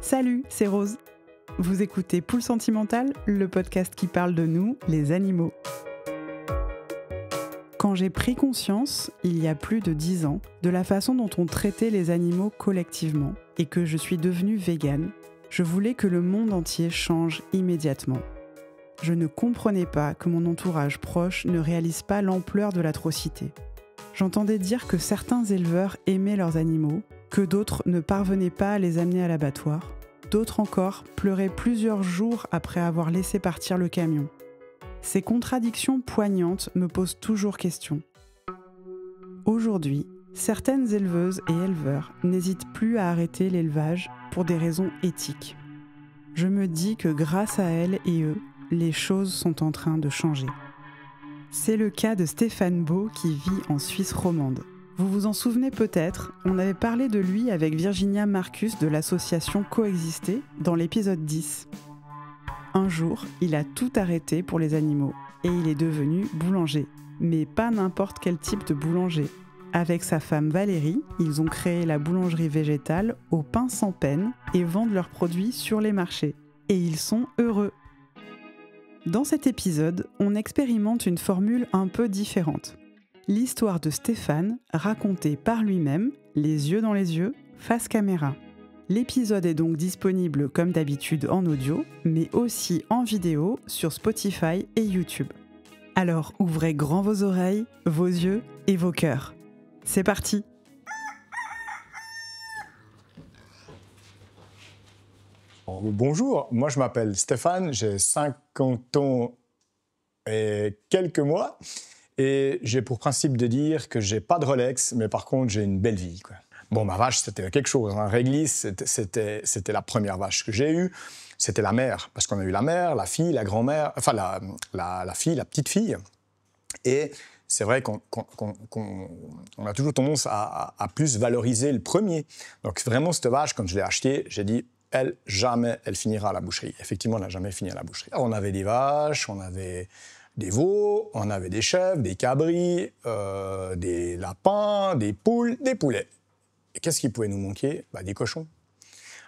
Salut, c'est Rose. Vous écoutez Poule Sentimentale, le podcast qui parle de nous, les animaux. Quand j'ai pris conscience, il y a plus de 10 ans, de la façon dont on traitait les animaux collectivement et que je suis devenue végane, je voulais que le monde entier change immédiatement. Je ne comprenais pas que mon entourage proche ne réalise pas l'ampleur de l'atrocité. J'entendais dire que certains éleveurs aimaient leurs animaux, que d'autres ne parvenaient pas à les amener à l'abattoir, d'autres encore pleuraient plusieurs jours après avoir laissé partir le camion. Ces contradictions poignantes me posent toujours question. Aujourd'hui, certaines éleveuses et éleveurs n'hésitent plus à arrêter l'élevage pour des raisons éthiques. Je me dis que grâce à elles et eux, les choses sont en train de changer. C'est le cas de Stéphane Beau qui vit en Suisse romande. Vous vous en souvenez peut-être, on avait parlé de lui avec Virginia Marcus de l'association Coexister dans l'épisode 10. Un jour, il a tout arrêté pour les animaux et il est devenu boulanger. Mais pas n'importe quel type de boulanger. Avec sa femme Valérie, ils ont créé la boulangerie végétale au pain sans peine et vendent leurs produits sur les marchés. Et ils sont heureux. Dans cet épisode, on expérimente une formule un peu différente. L'histoire de Stéphane, racontée par lui-même, les yeux dans les yeux, face caméra. L'épisode est donc disponible comme d'habitude en audio, mais aussi en vidéo sur Spotify et YouTube. Alors ouvrez grand vos oreilles, vos yeux et vos cœurs. C'est parti! Bonjour, moi je m'appelle Stéphane, j'ai 50 ans et quelques mois et j'ai pour principe de dire que j'ai pas de Rolex, mais par contre j'ai une belle vie, quoi. Bon, ma vache, c'était quelque chose, hein. Réglisse, c'était la première vache que j'ai eue, c'était la mère, parce qu'on a eu la mère, la fille, la grand-mère, enfin la fille, la petite fille, et c'est vrai qu'on a toujours tendance à plus valoriser le premier. Donc vraiment, cette vache, quand je l'ai achetée, j'ai dit, jamais elle finira à la boucherie. Effectivement, elle n'a jamais fini à la boucherie. Alors, on avait des vaches, on avait des veaux, on avait des chèvres, des cabris, des lapins, des poules, des poulets. Et qu'est-ce qui pouvait nous manquer? Des cochons.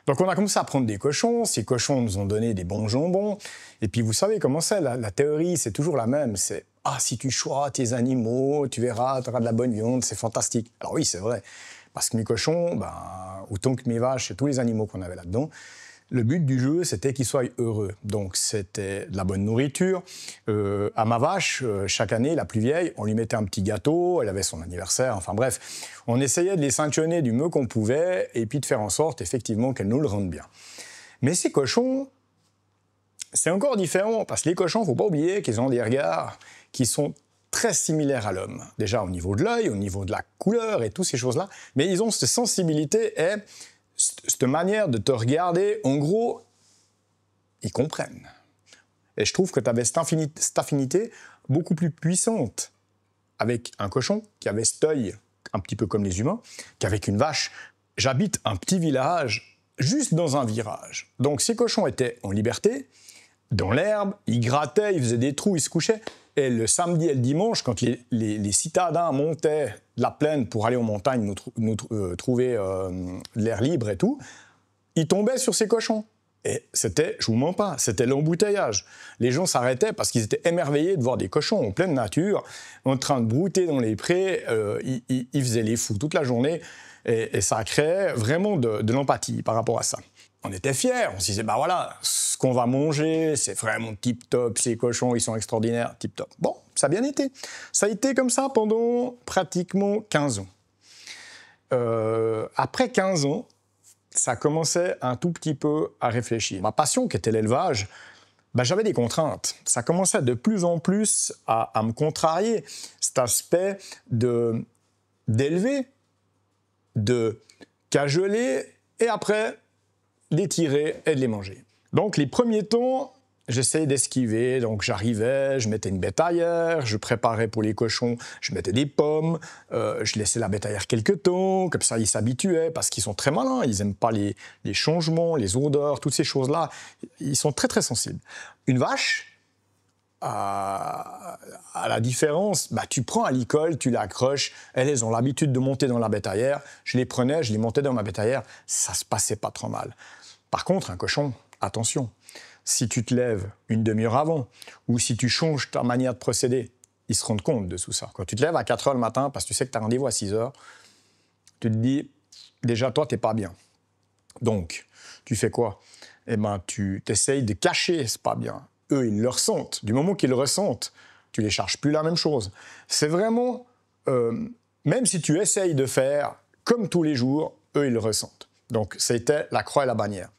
Donc, on a commencé à prendre des cochons. Ces cochons nous ont donné des bons jambons. Et puis, vous savez comment c'est, la théorie, c'est toujours la même. C'est « Ah, si tu choisis tes animaux, tu verras, tu auras de la bonne viande, c'est fantastique. » Alors oui, c'est vrai. Parce que mes cochons, autant que mes vaches et tous les animaux qu'on avait là-dedans, le but du jeu, c'était qu'ils soient heureux. Donc, c'était de la bonne nourriture. À ma vache, chaque année, la plus vieille, on lui mettait un petit gâteau, elle avait son anniversaire, enfin bref. On essayait de les sanctionner du mieux qu'on pouvait et puis de faire en sorte, effectivement, qu'elle nous le rende bien. Mais ces cochons, c'est encore différent, parce que les cochons, il ne faut pas oublier qu'ils ont des regards qui sont très similaires à l'homme. Déjà au niveau de l'œil, au niveau de la couleur et toutes ces choses-là. Mais ils ont cette sensibilité et cette manière de te regarder. En gros, ils comprennent. Et je trouve que tu avais cette affinité beaucoup plus puissante avec un cochon qui avait cet œil un petit peu comme les humains, qu'avec une vache. J'habite un petit village juste dans un virage. Donc ces cochons étaient en liberté, dans l'herbe, ils grattaient, ils faisaient des trous, ils se couchaient. Et le samedi et le dimanche, quand les citadins montaient de la plaine pour aller aux montagnes trouver de l'air libre et tout, ils tombaient sur ces cochons. Et c'était, je vous mens pas, c'était l'embouteillage. Les gens s'arrêtaient parce qu'ils étaient émerveillés de voir des cochons en pleine nature, en train de brouter dans les prés. Ils faisaient les fous toute la journée et ça créait vraiment de l'empathie par rapport à ça. On était fiers, on se disait, voilà, ce qu'on va manger, c'est vraiment tip-top, ces cochons, ils sont extraordinaires, tip-top. Bon, ça a bien été. Ça a été comme ça pendant pratiquement 15 ans. Après 15 ans, ça commençait un tout petit peu à réfléchir. Ma passion, qui était l'élevage, j'avais des contraintes. Ça commençait de plus en plus à me contrarier, cet aspect d'élever, de cajoler, et après les tirer et de les manger. Donc les premiers temps, j'essayais d'esquiver, donc j'arrivais, je mettais une bétaillère, je préparais pour les cochons, je mettais des pommes, je laissais la bétaillère quelques temps, comme ça ils s'habituaient, parce qu'ils sont très malins, ils n'aiment pas les changements, les odeurs, toutes ces choses-là, ils sont très très sensibles. Une vache, à la différence, tu prends à l'école, tu l'accroches, elles ont l'habitude de monter dans la bétaillère, je les prenais, je les montais dans ma bétaillère, ça se passait pas trop mal. Par contre, un cochon, attention, si tu te lèves une demi-heure avant ou si tu changes ta manière de procéder, ils se rendent compte de tout ça. Quand tu te lèves à 4 h le matin parce que tu sais que tu as rendez-vous à 6 h, tu te dis, déjà, toi, tu n'es pas bien. Donc, tu fais quoi? Eh bien, tu t'essayes de cacher, c'est pas bien. Eux, ils le ressentent. Du moment qu'ils le ressentent, tu les charges plus la même chose. C'est vraiment, même si tu essayes de faire comme tous les jours, eux, ils le ressentent. Donc, c'était la croix et la bannière.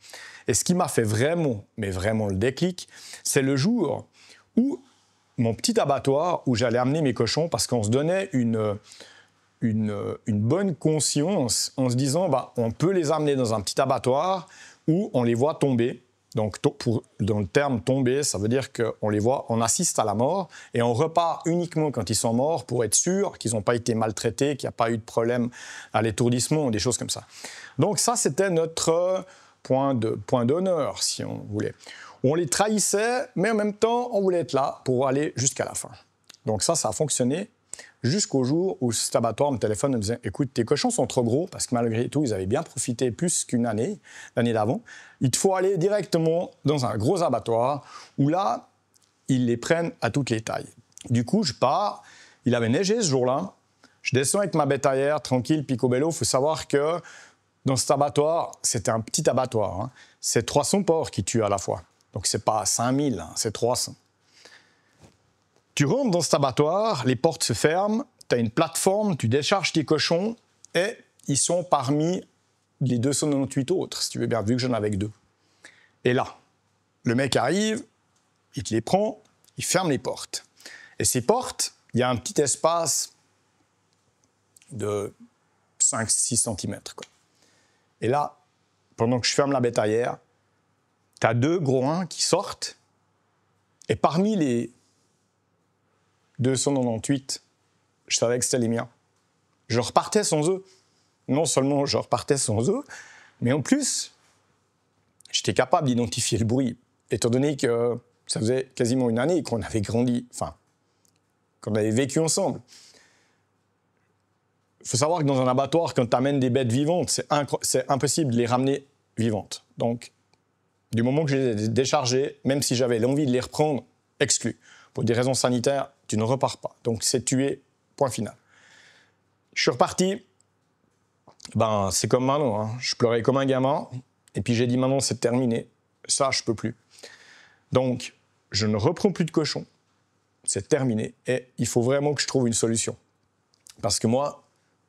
Et ce qui m'a fait vraiment, mais vraiment le déclic, c'est le jour où mon petit abattoir, où j'allais amener mes cochons, parce qu'on se donnait une bonne conscience en se disant, bah, on peut les amener dans un petit abattoir où on les voit tomber. Donc, dans le terme tomber, ça veut dire qu'on les voit, on assiste à la mort et on repart uniquement quand ils sont morts pour être sûr qu'ils n'ont pas été maltraités, qu'il n'y a pas eu de problème à l'étourdissement ou des choses comme ça. Donc ça, c'était notre point d'honneur, si on voulait. On les trahissait, mais en même temps, on voulait être là pour aller jusqu'à la fin. Donc ça a fonctionné jusqu'au jour où cet abattoir me téléphone et me disait « Écoute, tes cochons sont trop gros, parce que malgré tout, ils avaient bien profité plus qu'une année, l'année d'avant. Il te faut aller directement dans un gros abattoir où là, ils les prennent à toutes les tailles. » Du coup, je pars. Il avait neigé ce jour-là. Je descends avec ma bétaillère, tranquille, picobello. Il faut savoir que dans cet abattoir, c'était un petit abattoir. Hein. C'est 300 porcs qui tuent à la fois. Donc, ce n'est pas 5000, hein, c'est 300. Tu rentres dans cet abattoir, les portes se ferment, tu as une plateforme, tu décharges tes cochons et ils sont parmi les 298 autres, si tu veux bien, vu que j'en avais que 2. Et là, le mec arrive, il te les prend, il ferme les portes. Et ces portes, il y a un petit espace de 5-6 cm. Et là, pendant que je ferme la bétaillère, tu as 2 groins qui sortent et parmi les 298, je savais que c'était les miens. Je repartais sans eux. Non seulement je repartais sans eux, mais en plus, j'étais capable d'identifier le bruit, étant donné que ça faisait quasiment une année qu'on avait grandi, enfin, qu'on avait vécu ensemble. Il faut savoir que dans un abattoir, quand tu amènes des bêtes vivantes, c'est impossible de les ramener vivantes. Donc, du moment que je les ai déchargées, même si j'avais l'envie de les reprendre, exclu. Pour des raisons sanitaires, tu ne repars pas. Donc, c'est tué, point final. Je suis reparti. Ben, c'est comme maintenant. Hein. Je pleurais comme un gamin. Et puis, j'ai dit, maintenant, c'est terminé. Ça, je ne peux plus. Donc, je ne reprends plus de cochons. C'est terminé. Et il faut vraiment que je trouve une solution. Parce que moi,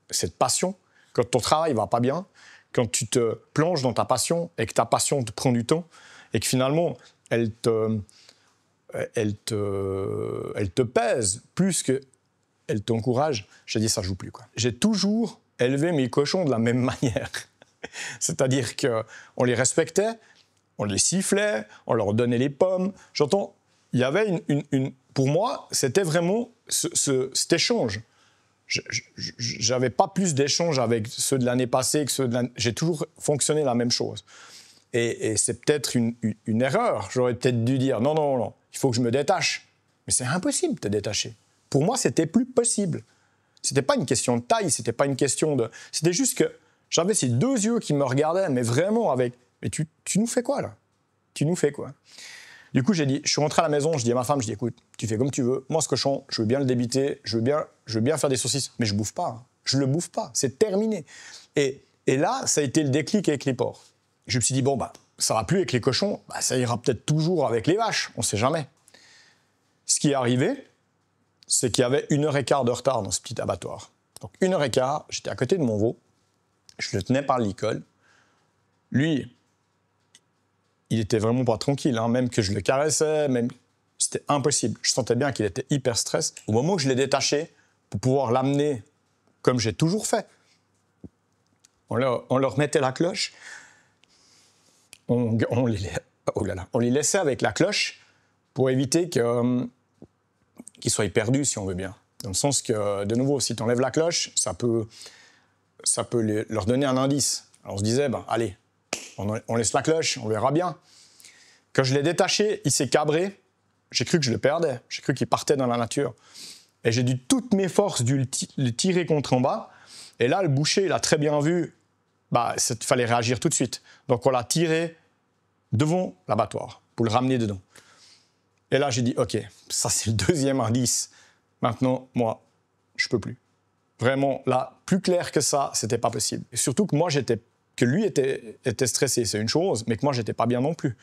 cette passion, quand ton travail ne va pas bien, quand tu te plonges dans ta passion et que ta passion te prend du temps et que finalement, elle te pèse plus qu'elle t'encourage, j'ai dit ça ne joue plus. Quoi. J'ai toujours élevé mes cochons de la même manière. C'est-à-dire qu'on les respectait, on les sifflait, on leur donnait les pommes. J'entends, il y avait pour moi, c'était vraiment cet échange. Je n'avais pas plus d'échange avec ceux de l'année passée que ceux de l'année... J'ai toujours fonctionné la même chose. Et c'est peut-être une erreur. J'aurais peut-être dû dire non, il faut que je me détache. Mais c'est impossible de te détacher. Pour moi, c'était plus possible. C'était pas une question de taille, c'était pas une question de... C'était juste que j'avais ces 2 yeux qui me regardaient, mais vraiment avec... Mais tu nous fais quoi, là? Tu nous fais quoi? Du coup, je suis rentré à la maison, je dis à ma femme, je dis, écoute, tu fais comme tu veux. Moi, ce cochon, je veux bien le débiter, je veux bien faire des saucisses, mais je bouffe pas. Hein. Je le bouffe pas, c'est terminé. Et là, ça a été le déclic avec les porcs. Je me suis dit, bon, bah, ça va plus avec les cochons, bah, ça ira peut-être toujours avec les vaches, on sait jamais. Ce qui est arrivé, c'est qu'il y avait 1h15 de retard dans ce petit abattoir. Donc 1h15, j'étais à côté de mon veau, je le tenais par le licol. Lui, il était vraiment pas tranquille, hein, même que je le caressais, c'était impossible. Je sentais bien qu'il était hyper stress. Au moment où je l'ai détaché, pour pouvoir l'amener comme j'ai toujours fait, on leur mettait la cloche, on les laissait avec la cloche pour éviter qu'ils soient perdus, si on veut bien. Dans le sens que, de nouveau, si tu enlèves la cloche, ça peut leur donner un indice. Alors on se disait, ben, allez, on laisse la cloche, on verra bien. Quand je l'ai détaché, il s'est cabré. J'ai cru que je le perdais. J'ai cru qu'il partait dans la nature. Et j'ai dû toutes mes forces le tirer contre en bas. Et là, le boucher, il a très bien vu, bah, il fallait réagir tout de suite. Donc on l'a tiré devant l'abattoir, pour le ramener dedans. Et là, j'ai dit, OK, ça c'est le deuxième indice. Maintenant, moi, je peux plus. Vraiment, là, plus clair que ça, c'était pas possible. Et surtout que lui était stressé, c'est une chose, mais que moi, j'étais pas bien non plus.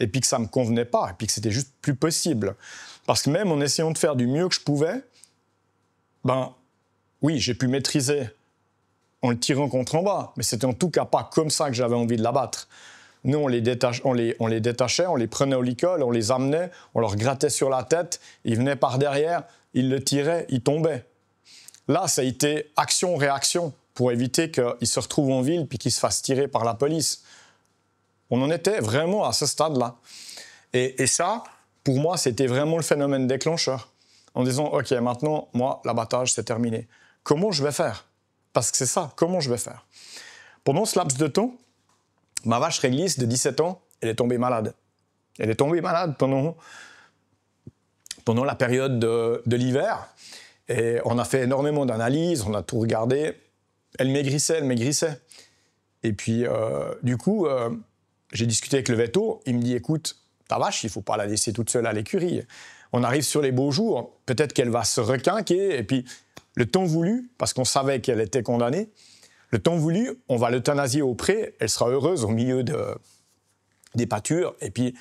Et puis que ça me convenait pas, et puis que c'était juste plus possible. Parce que même en essayant de faire du mieux que je pouvais, oui, j'ai pu maîtriser en le tirant contre en bas, mais c'était en tout cas pas comme ça que j'avais envie de l'abattre. Nous, on les détachait, on les prenait au licol, on les amenait, on leur grattait sur la tête, ils venaient par derrière, ils le tiraient, ils tombaient. Là, ça a été action-réaction pour éviter qu'ils se retrouvent en ville puis qu'ils se fassent tirer par la police. On en était vraiment à ce stade-là. Et ça, pour moi, c'était vraiment le phénomène déclencheur. En disant, OK, maintenant, moi, l'abattage, c'est terminé. Comment je vais faire? Parce que c'est ça, comment je vais faire? Pendant ce laps de temps, ma vache réglisse de 17 ans, elle est tombée malade. Elle est tombée malade pendant la période de l'hiver. Et on a fait énormément d'analyses, on a tout regardé. Elle maigrissait. Et puis, du coup, j'ai discuté avec le véto. Il me dit, écoute, ta vache, il ne faut pas la laisser toute seule à l'écurie. On arrive sur les beaux jours, peut-être qu'elle va se requinquer. Et puis, le temps voulu, parce qu'on savait qu'elle était condamnée, le temps voulu, on va l'euthanasier au pré. Elle sera heureuse au milieu des pâtures. Et puis,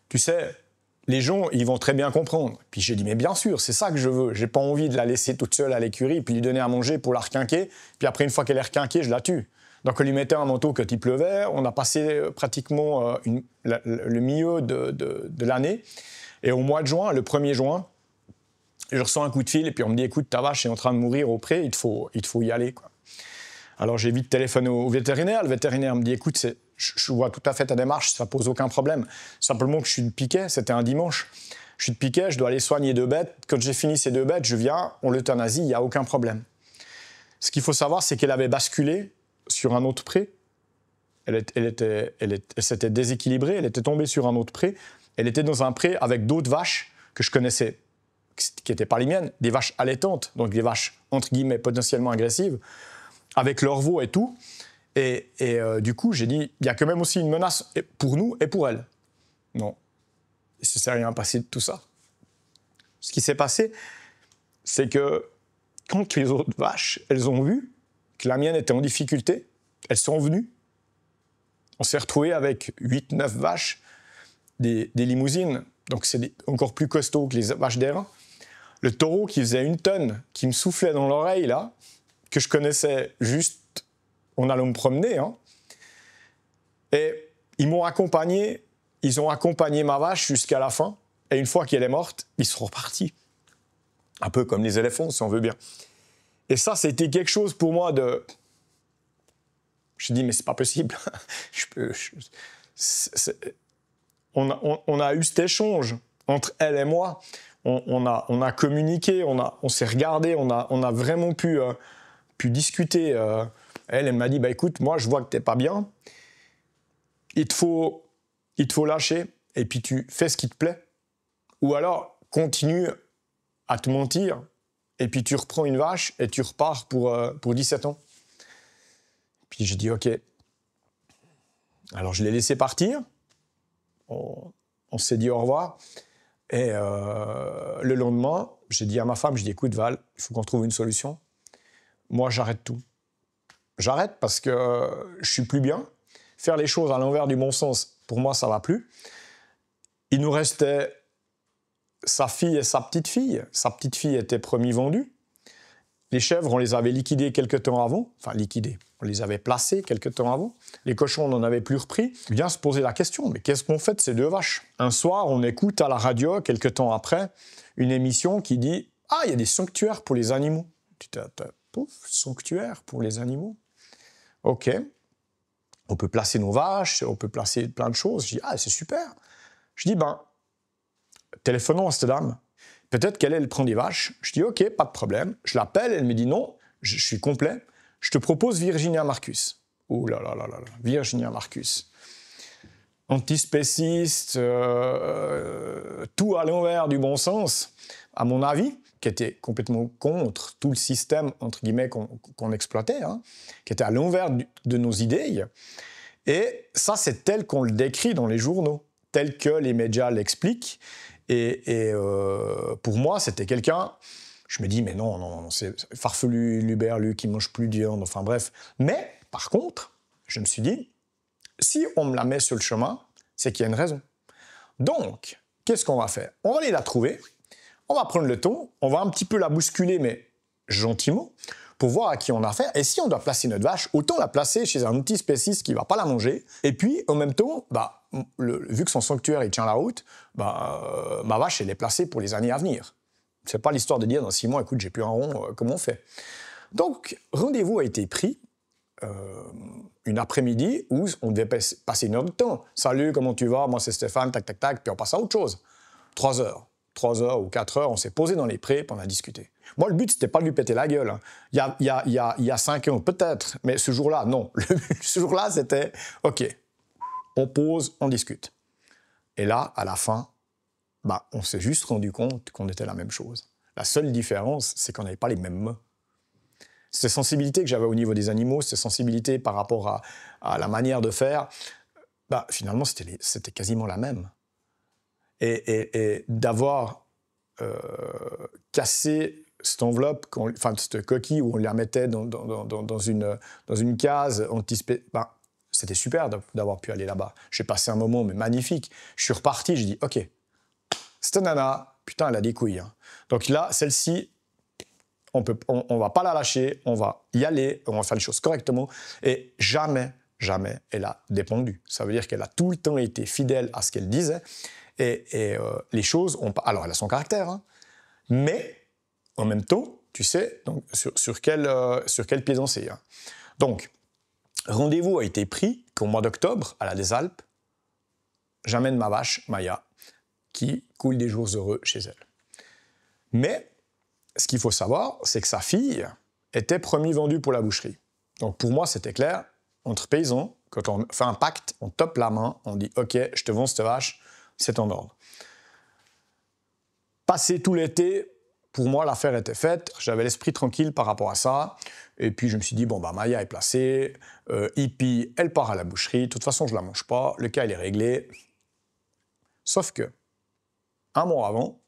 tu sais, les gens, ils vont très bien comprendre. Puis j'ai dit, mais bien sûr, c'est ça que je veux. J'ai pas envie de la laisser toute seule à l'écurie, puis lui donner à manger pour la requinquer. Puis après, une fois qu'elle est requinquée, je la tue. Donc on lui mettait un manteau quand il pleuvait. On a passé pratiquement le milieu de l'année. Et au mois de juin, le 1er juin, je reçois un coup de fil et puis on me dit, écoute, ta vache est en train de mourir au pré, il te faut y aller, quoi. Alors j'ai vite téléphoné au vétérinaire. Le vétérinaire me dit, écoute, je vois tout à fait ta démarche, ça pose aucun problème. Simplement que je suis de Piquet, c'était un dimanche. Je suis de Piquet, je dois aller soigner 2 bêtes. Quand j'ai fini ces 2 bêtes, je viens, on l'euthanasie, il n'y a aucun problème. Ce qu'il faut savoir, c'est qu'elle avait basculé sur un autre pré. Elle s'était déséquilibrée, elle était tombée sur un autre pré. Elle était dans un pré avec d'autres vaches que je connaissais, qui n'étaient pas les miennes, des vaches allaitantes, donc des vaches, entre guillemets, potentiellement agressives, avec leur veau et tout. Et du coup, j'ai dit, il y a quand même aussi une menace pour nous et pour elle. Non, il ne s'est rien passé de tout ça. Ce qui s'est passé, c'est que quand les autres vaches, elles ont vu que la mienne était en difficulté, elles sont venues. On s'est retrouvés avec 8-9 vaches, des limousines, donc c'est encore plus costaud que les vaches d'airain. Le taureau qui faisait 1 tonne, qui me soufflait dans l'oreille, là, que je connaissais juste en allant me promener, hein. Et ils m'ont accompagné, ils ont accompagné ma vache jusqu'à la fin, et une fois qu'elle est morte, ils sont repartis. Un peu comme les éléphants, si on veut bien. Et ça, c'était quelque chose pour moi de... Je me dis, mais c'est pas possible. On a eu cet échange entre elle et moi. On a communiqué, on s'est regardé, on a vraiment pu discuter. Elle m'a dit, bah, écoute, moi, je vois que t'es pas bien. Il te faut lâcher et puis tu fais ce qui te plaît. Ou alors, continue à te mentir et puis tu reprends une vache et tu repars pour 17 ans. Puis j'ai dit, OK. Alors, je l'ai laissé partir. On s'est dit au revoir. Et le lendemain, j'ai dit à ma femme, écoute Val, il faut qu'on trouve une solution. Moi, j'arrête tout. J'arrête parce que je suis plus bien. Faire les choses à l'envers du bon sens, pour moi, ça va plus. Il nous restait sa fille et sa petite fille. Sa petite fille était promis vendue. Les chèvres, on les avait liquidées quelque temps avant. Enfin, liquidées. On les avait placées quelque temps avant. Les cochons, on n'en avait plus repris. Il vient se poser la question, mais qu'est-ce qu'on fait de ces 2 vaches? Un soir, on écoute à la radio, quelque temps après, une émission qui dit « Ah, il y a des sanctuaires pour les animaux. » Tu te dis « Pouf, sanctuaire pour les animaux. » OK. On peut placer nos vaches, on peut placer plein de choses. Je dis « Ah, c'est super. » Je dis « Ben, téléphonons à cette dame. Peut-être qu'elle, elle prend des vaches. » Je dis « OK, pas de problème. » Je l'appelle, elle me dit « Non, je suis complet. Je te propose Virginia Marcus. » Oh là là là là, Virginia Marcus. Antispéciste, tout à l'envers du bon sens, à mon avis, qui était complètement contre tout le système, entre guillemets, qu'on exploitait, hein, qui était à l'envers de nos idées. Et ça, c'est tel qu'on le décrit dans les journaux, tel que les médias l'expliquent. Et pour moi, c'était quelqu'un... Je me dis, mais non, c'est farfelu, luberlu, qui mange plus de viande, enfin bref. Mais, par contre, je me suis dit, si on me la met sur le chemin, c'est qu'il y a une raison. Donc, qu'est-ce qu'on va faire? On va aller la trouver, on va prendre le ton, on va un petit peu la bousculer, mais gentiment, pour voir à qui on a affaire. Et si on doit placer notre vache, autant la placer chez un petit spéciste qui ne va pas la manger. Et puis, en même temps, vu que son sanctuaire il tient la route, ma vache, elle est placée pour les années à venir. C'est pas l'histoire de dire dans 6 mois, écoute, j'ai plus un rond, comment on fait? Donc, rendez-vous a été pris une après-midi où on devait passer une heure de temps. Salut, comment tu vas? Moi, c'est Stéphane, tac, tac, tac, puis on passe à autre chose. 3 heures. 3 heures ou 4 heures, on s'est posé dans les prés, puis on a discuté. Moi, le but, c'était pas de lui péter la gueule. Hein. Il y a 5 ans, peut-être, mais ce jour-là, non. Ce jour-là, c'était, OK, on pose, on discute. Et là, à la fin, on s'est juste rendu compte qu'on était la même chose. La seule différence, c'est qu'on n'avait pas les mêmes mots. Ces sensibilités que j'avais au niveau des animaux, ces sensibilités par rapport à la manière de faire, finalement, c'était quasiment la même. Et d'avoir cassé cette enveloppe, cette coquille où on la mettait dans une case, c'était super d'avoir pu aller là-bas. J'ai passé un moment magnifique. Je suis reparti, j'ai dit, OK, cette nana, putain, elle a des couilles. Hein. Donc là, celle-ci, on va pas la lâcher, on va y aller, on va faire les choses correctement. Et jamais, elle a dépendu. Ça veut dire qu'elle a tout le temps été fidèle à ce qu'elle disait. Et les choses ont pas... Alors, elle a son caractère, hein, mais en même temps, tu sais donc, sur quel pied danser. Hein. Donc, rendez-vous a été pris qu'au mois d'octobre, à la des Alpes, j'amène ma vache, Maya, qui coule des jours heureux chez elle. Mais, ce qu'il faut savoir, c'est que sa fille était premier vendue pour la boucherie. Donc, pour moi, c'était clair, entre paysans, quand on fait un pacte, on tope la main, on dit « Ok, je te vends cette vache », c'est en ordre. Passé tout l'été, pour moi, l'affaire était faite. J'avais l'esprit tranquille par rapport à ça. Et puis, je me suis dit, Maya est placée. Hippie, elle part à la boucherie. De toute façon, je ne la mange pas. Le cas, il est réglé. Sauf que, un mois avant,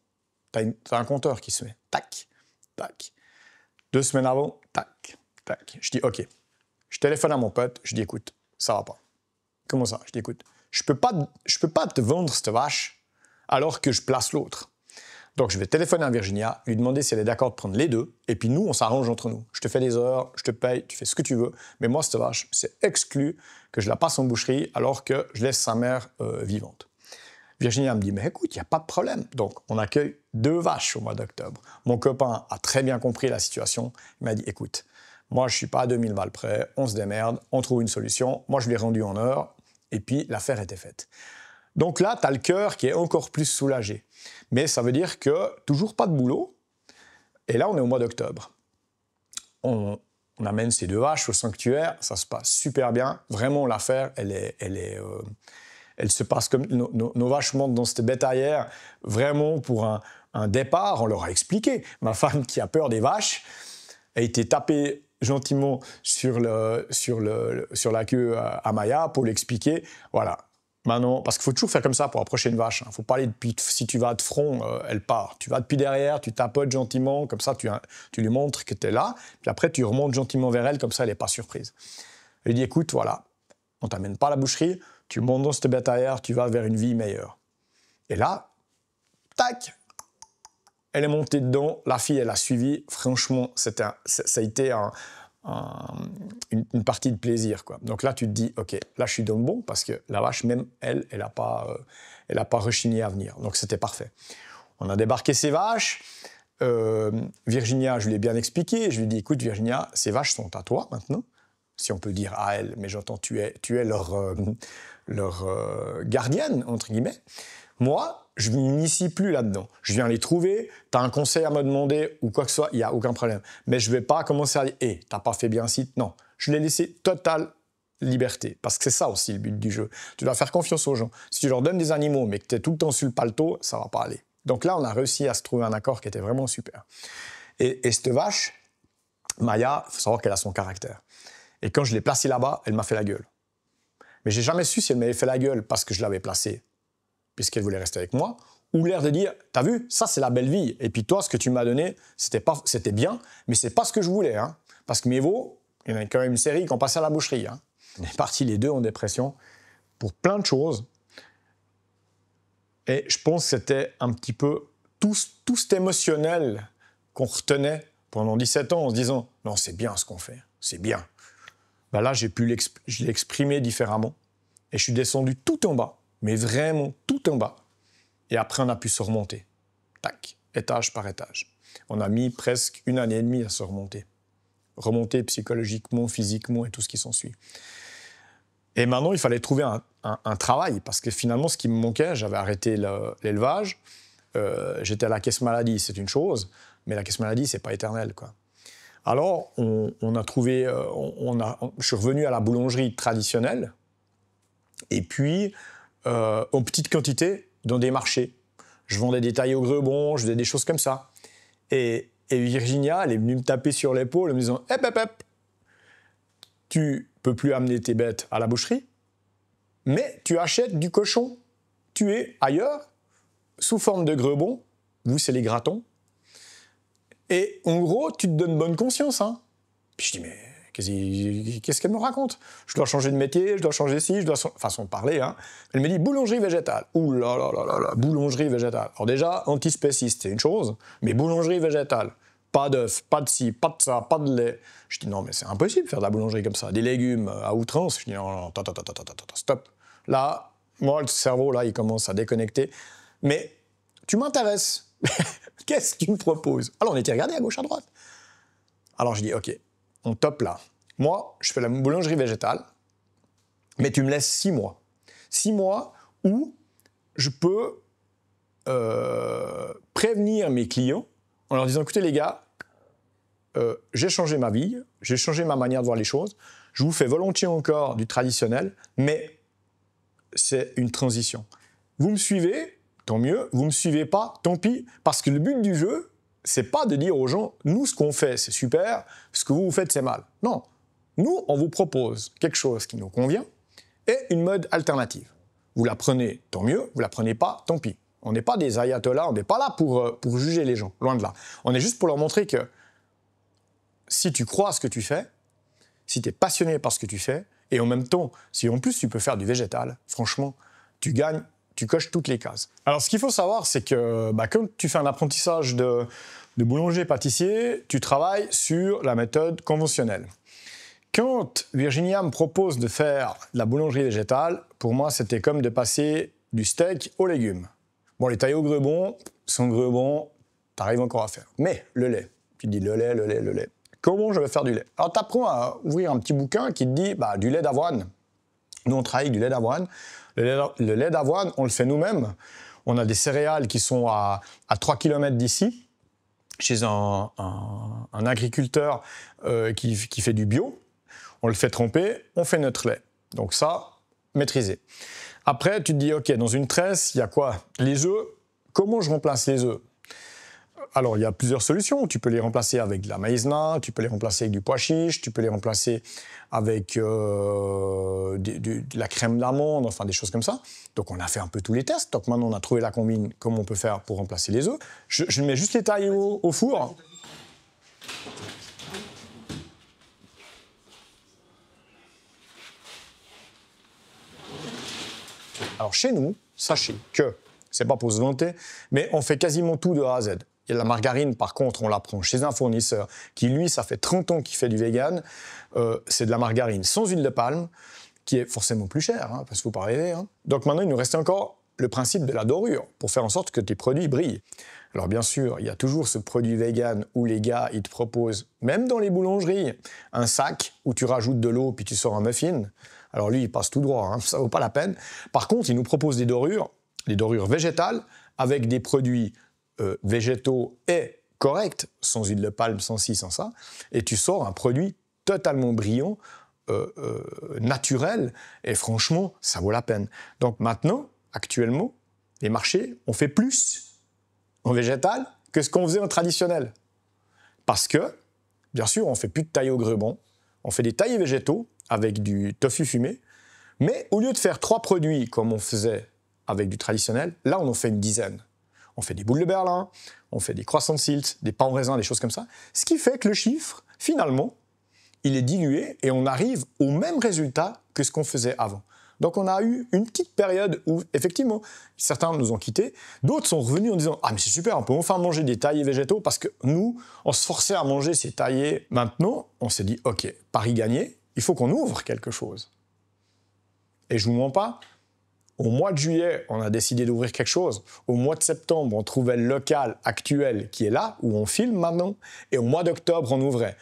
tu as un compteur qui se met. Tac, tac. 2 semaines avant, tac, tac. Je dis, OK. Je téléphone à mon pote. Je dis, écoute, ça va pas. Comment ça? Je dis, écoute, je peux pas te vendre cette vache alors que je place l'autre. Donc, je vais téléphoner à Virginia, lui demander si elle est d'accord de prendre les deux, et puis nous, on s'arrange entre nous. Je te fais des heures, je te paye, tu fais ce que tu veux, mais moi, cette vache, c'est exclu que je la passe en boucherie alors que je laisse sa mère vivante. Virginia me dit, mais écoute, il n'y a pas de problème. Donc, on accueille 2 vaches au mois d'octobre. Mon copain a très bien compris la situation. Il m'a dit, écoute, moi, je ne suis pas à 2000 balles près, on se démerde, on trouve une solution. Moi, je l'ai rendu en heure. Et puis, l'affaire était faite. Donc là, tu as le cœur qui est encore plus soulagé. Mais ça veut dire que toujours pas de boulot. Et là, on est au mois d'octobre. On amène ces 2 vaches au sanctuaire. Ça se passe super bien. Vraiment, l'affaire, elle se passe comme... Nos vaches montent dans cette bétaillère. Vraiment, pour un départ, on leur a expliqué. Ma femme, qui a peur des vaches, a été tapée gentiment sur la queue à Maya pour l'expliquer. Voilà. Maintenant, parce qu'il faut toujours faire comme ça pour approcher une vache. Il ne faut pas aller si tu vas de front, elle part. Tu vas depuis derrière, tu tapotes gentiment, comme ça tu lui montres que tu es là, puis après tu remontes gentiment vers elle, comme ça elle n'est pas surprise. Elle dit, écoute, voilà, on ne t'amène pas à la boucherie, tu montes dans cette bétaillère, tu vas vers une vie meilleure. Et là, tac, elle est montée dedans, la fille, elle a suivi. Franchement, ça a été une partie de plaisir, quoi. Donc là, tu te dis, OK, là, je suis dans le bon, parce que la vache, même elle n'a pas rechigné à venir. Donc, c'était parfait. On a débarqué ces vaches. Virginia, je lui ai bien expliqué. Je lui ai dit, écoute, Virginia, ces vaches sont à toi, maintenant. Si on peut dire à elle, mais j'entends, tu es leur gardienne, entre guillemets. Moi, je ne m'initie plus là-dedans. Je viens les trouver, tu as un conseil à me demander ou quoi que ce soit, il n'y a aucun problème. Mais je ne vais pas commencer à dire « tu n'as pas fait bien un site ». Non, je l'ai laissé totale liberté, parce que c'est ça aussi le but du jeu. Tu dois faire confiance aux gens. Si tu leur donnes des animaux, mais que tu es tout le temps sur le paletot, ça ne va pas aller. Donc là, on a réussi à se trouver un accord qui était vraiment super. Et cette vache, Maya, il faut savoir qu'elle a son caractère. Et quand je l'ai placée là-bas, elle m'a fait la gueule. Mais j'ai jamais su si elle m'avait fait la gueule parce que je l'avais placée, puisqu'elle voulait rester avec moi, ou l'air de dire, t'as vu, ça c'est la belle vie, et puis toi, ce que tu m'as donné, c'était bien, mais c'est pas ce que je voulais, hein. Parce que mieux vaut, il y en a quand même une série qui ont passé à la boucherie, hein. On est partis les deux en dépression pour plein de choses. Et je pense que c'était un petit peu tout cet émotionnel qu'on retenait pendant 17 ans en se disant « Non, c'est bien ce qu'on fait, c'est bien ». Ben là, je l'ai exprimé différemment. Et je suis descendu tout en bas, mais vraiment tout en bas. Et après, on a pu se remonter. Tac, étage par étage. On a mis presque 1 année et demie à se remonter. Remonter psychologiquement, physiquement et tout ce qui s'ensuit. Et maintenant, il fallait trouver un travail, parce que finalement, ce qui me manquait, j'avais arrêté l'élevage, j'étais à la caisse maladie, c'est une chose, mais la caisse maladie, c'est pas éternel, quoi. Alors, on a trouvé, je suis revenu à la boulangerie traditionnelle, et puis, en petite quantité, dans des marchés. Je vendais des tailles au grebon, je faisais des choses comme ça. Et Virginia, elle est venue me taper sur l'épaule en me disant « Hep, hep, hep, tu peux plus amener tes bêtes à la boucherie, mais tu achètes du cochon tué ailleurs, sous forme de grebon, vous c'est les gratons, et en gros, tu te donnes bonne conscience. Hein. » Puis je dis « Mais qu'est-ce qu'elle me raconte? Je dois changer de métier, je dois changer ci, je dois... » Façon de parler, hein. Elle me dit « Boulangerie végétale. » Ouh là là là là là, boulangerie végétale. Alors déjà, antispéciste, c'est une chose, mais boulangerie végétale. Pas d'œufs, pas de ci, pas de ça, pas de lait. Je dis non, mais c'est impossible de faire de la boulangerie comme ça. Des légumes à outrance. Je dis non, stop. Là, moi, le cerveau, là, il commence à déconnecter. Mais tu m'intéresses. Qu'est-ce que tu me proposes? Alors, on était regardé à gauche, à droite. Alors, je dis ok, on top là. Moi, je fais la boulangerie végétale, mais tu me laisses 6 mois. 6 mois où je peux prévenir mes clients en leur disant écoutez les gars, j'ai changé ma vie, j'ai changé ma manière de voir les choses, je vous fais volontiers encore du traditionnel, mais c'est une transition. Vous me suivez, tant mieux, vous me suivez pas, tant pis, parce que le but du jeu, c'est pas de dire aux gens, nous ce qu'on fait c'est super, ce que vous faites c'est mal. Non, nous on vous propose quelque chose qui nous convient et une mode alternative. Vous la prenez, tant mieux, vous la prenez pas, tant pis. On n'est pas des ayatollahs, on n'est pas là pour juger les gens, loin de là. On est juste pour leur montrer que si tu crois à ce que tu fais, si tu es passionné par ce que tu fais, et en même temps, si en plus tu peux faire du végétal, franchement, tu gagnes, tu coches toutes les cases. Alors ce qu'il faut savoir, c'est que quand tu fais un apprentissage de boulanger-pâtissier, tu travailles sur la méthode conventionnelle. Quand Virginia me propose de faire de la boulangerie végétale, pour moi, c'était comme de passer du steak aux légumes. Bon, les tailles au grebon, sans grebon, t'arrives encore à faire. Mais le lait, tu te dis le lait. Comment je vais faire du lait? Alors, tu apprends à ouvrir un petit bouquin qui te dit du lait d'avoine. Nous, on travaille du lait d'avoine. Le lait d'avoine, on le fait nous-mêmes. On a des céréales qui sont à 3 km d'ici, chez un agriculteur qui fait du bio. On le fait tremper, on fait notre lait. Donc ça, maîtrisé. Après, tu te dis, OK, dans une tresse, il y a quoi? Les œufs. Comment je remplace les œufs? Alors, il y a plusieurs solutions. Tu peux les remplacer avec de la maïzena, tu peux les remplacer avec du pois chiche, tu peux les remplacer avec de la crème d'amande, enfin des choses comme ça. Donc, on a fait un peu tous les tests. Donc, maintenant, on a trouvé la combine, comment on peut faire pour remplacer les œufs. Je mets juste les tailles au four. Alors, chez nous, sachez que, c'est pas pour se vanter, mais on fait quasiment tout de A à Z. Et la margarine, par contre, on la prend chez un fournisseur qui, lui, ça fait 30 ans qu'il fait du vegan. C'est de la margarine sans huile de palme, qui est forcément plus chère, hein, parce qu'il ne faut pas rêver. Hein. Donc maintenant, il nous reste encore le principe de la dorure, pour faire en sorte que tes produits brillent. Alors bien sûr, il y a toujours ce produit vegan où les gars, ils te proposent, même dans les boulangeries, un sac où tu rajoutes de l'eau puis tu sors un muffin. Alors lui, il passe tout droit, hein, ça ne vaut pas la peine. Par contre, il nous propose des dorures végétales, avec des produits végétaux et corrects, sans huile de palme, sans ci, sans ça, et tu sors un produit totalement brillant, naturel, et franchement, ça vaut la peine. Donc maintenant, actuellement, les marchés, on fait plus en végétal que ce qu'on faisait en traditionnel. Parce que, bien sûr, on ne fait plus de taille au grebon, on fait des tailles végétaux avec du tofu fumé, Mais au lieu de faire 3 produits comme on faisait avec du traditionnel, là on en fait une dizaine. On fait des boules de Berlin, on fait des croissants de Silt, des pains au raisin, des choses comme ça. Ce qui fait que le chiffre, finalement, il est dilué et on arrive au même résultat que ce qu'on faisait avant. Donc on a eu une petite période où, effectivement, certains nous ont quittés, d'autres sont revenus en disant « Ah mais c'est super, on peut enfin manger des taillés végétaux » parce que nous, on se forçait à manger ces taillés. Maintenant, on s'est dit « Ok, pari gagné, il faut qu'on ouvre quelque chose. » Et je ne vous mens pas, au mois de juillet, on a décidé d'ouvrir quelque chose. Au mois de septembre, on trouvait le local actuel qui est là, où on filme maintenant. Et au mois d'octobre, on ouvrait.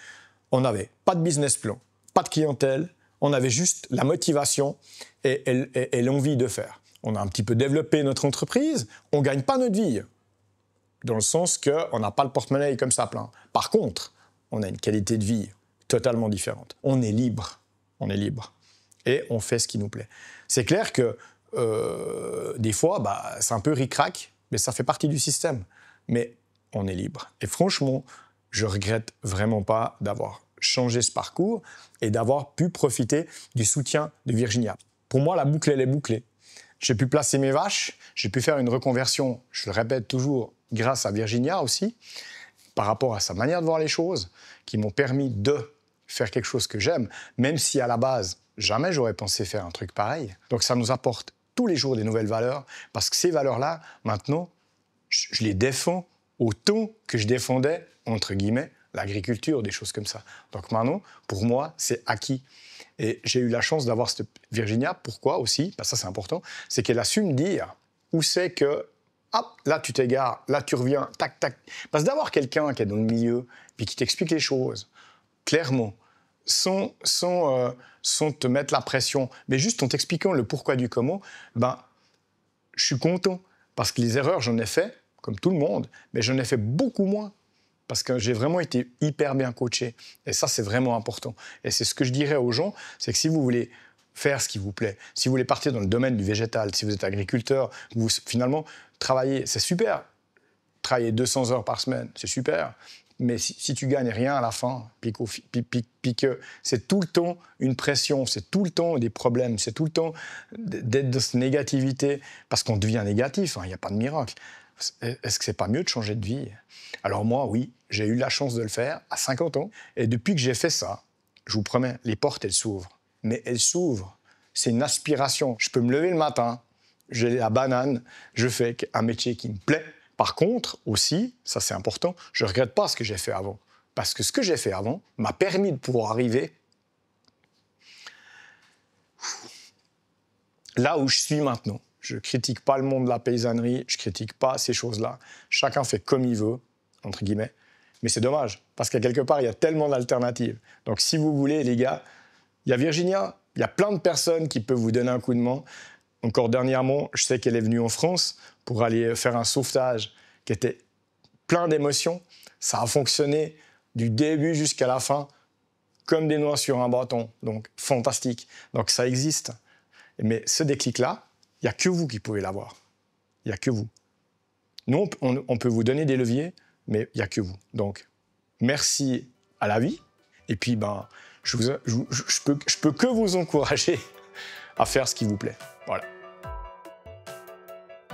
On n'avait pas de business plan, pas de clientèle. On avait juste la motivation et l'envie de faire. On a un petit peu développé notre entreprise. On ne gagne pas notre vie. Dans le sens qu'on n'a pas le porte-monnaie comme ça plein. Par contre, on a une qualité de vie totalement différente. On est libre. On est libre. Et on fait ce qui nous plaît. C'est clair que des fois, c'est un peu ric-rac, mais ça fait partie du système. Mais on est libre. Et franchement, je regrette vraiment pas d'avoir changé ce parcours et d'avoir pu profiter du soutien de Virginia. Pour moi, la boucle, elle est bouclée. J'ai pu placer mes vaches, j'ai pu faire une reconversion, je le répète toujours, grâce à Virginia aussi, par rapport à sa manière de voir les choses, qui m'ont permis de faire quelque chose que j'aime, même si à la base, jamais j'aurais pensé faire un truc pareil. Donc ça nous apporte tous les jours des nouvelles valeurs, parce que ces valeurs-là, maintenant, je les défends autant que je défendais, entre guillemets, l'agriculture, des choses comme ça. Donc maintenant, pour moi, c'est acquis. Et j'ai eu la chance d'avoir cette Virginia. Pourquoi aussi? Ça, c'est important. C'est qu'elle a su me dire où c'est que, hop, là, tu t'égares, là, tu reviens, tac, tac. Parce que d'avoir quelqu'un qui est dans le milieu, puis qui t'explique les choses, clairement, sans te mettre la pression, mais juste en t'expliquant le pourquoi du comment, je suis content. Parce que les erreurs, j'en ai fait, comme tout le monde, mais j'en ai fait beaucoup moins. Parce que j'ai vraiment été hyper bien coaché. Et ça, c'est vraiment important. Et c'est ce que je dirais aux gens, c'est que si vous voulez faire ce qui vous plaît, si vous voulez partir dans le domaine du végétal, si vous êtes agriculteur, vous finalement travaillez, c'est super. Travailler 200 heures par semaine, c'est super. Mais si tu gagnes rien à la fin, puis que c'est tout le temps une pression, c'est tout le temps des problèmes, c'est tout le temps d'être dans cette négativité, parce qu'on devient négatif, il n'y a pas de miracle. Est-ce que c'est pas mieux de changer de vie? Alors moi, oui, j'ai eu la chance de le faire à 50 ans. Et depuis que j'ai fait ça, je vous promets, les portes, elles s'ouvrent. Mais elles s'ouvrent. C'est une aspiration. Je peux me lever le matin, j'ai la banane, je fais un métier qui me plaît. Par contre, aussi, ça c'est important, je ne regrette pas ce que j'ai fait avant. Parce que ce que j'ai fait avant m'a permis de pouvoir arriver là où je suis maintenant. Je ne critique pas le monde de la paysannerie, je ne critique pas ces choses-là. Chacun fait comme il veut, entre guillemets. Mais c'est dommage, parce qu'à quelque part, il y a tellement d'alternatives. Donc si vous voulez, les gars, il y a Virginia, il y a plein de personnes qui peuvent vous donner un coup de main. Encore dernièrement, je sais qu'elle est venue en France pour aller faire un sauvetage qui était plein d'émotions. Ça a fonctionné du début jusqu'à la fin, comme des noix sur un bâton. Donc, fantastique. Donc, ça existe. Mais ce déclic-là, il n'y a que vous qui pouvez l'avoir. Il n'y a que vous. Nous, on peut vous donner des leviers, mais il n'y a que vous. Donc, merci à la vie. Et puis, je peux que vous encourager à faire ce qui vous plaît. Voilà.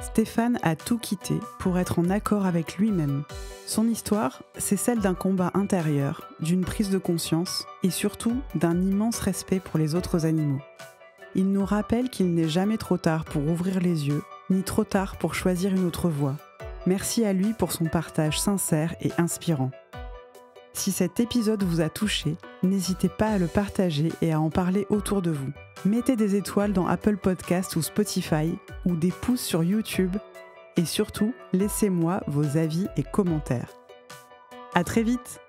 Stéphane a tout quitté pour être en accord avec lui-même. Son histoire, c'est celle d'un combat intérieur, d'une prise de conscience et surtout d'un immense respect pour les autres animaux. Il nous rappelle qu'il n'est jamais trop tard pour ouvrir les yeux, ni trop tard pour choisir une autre voie. Merci à lui pour son partage sincère et inspirant. Si cet épisode vous a touché, n'hésitez pas à le partager et à en parler autour de vous. Mettez des étoiles dans Apple Podcasts ou Spotify, ou des pouces sur YouTube, et surtout, laissez-moi vos avis et commentaires. À très vite!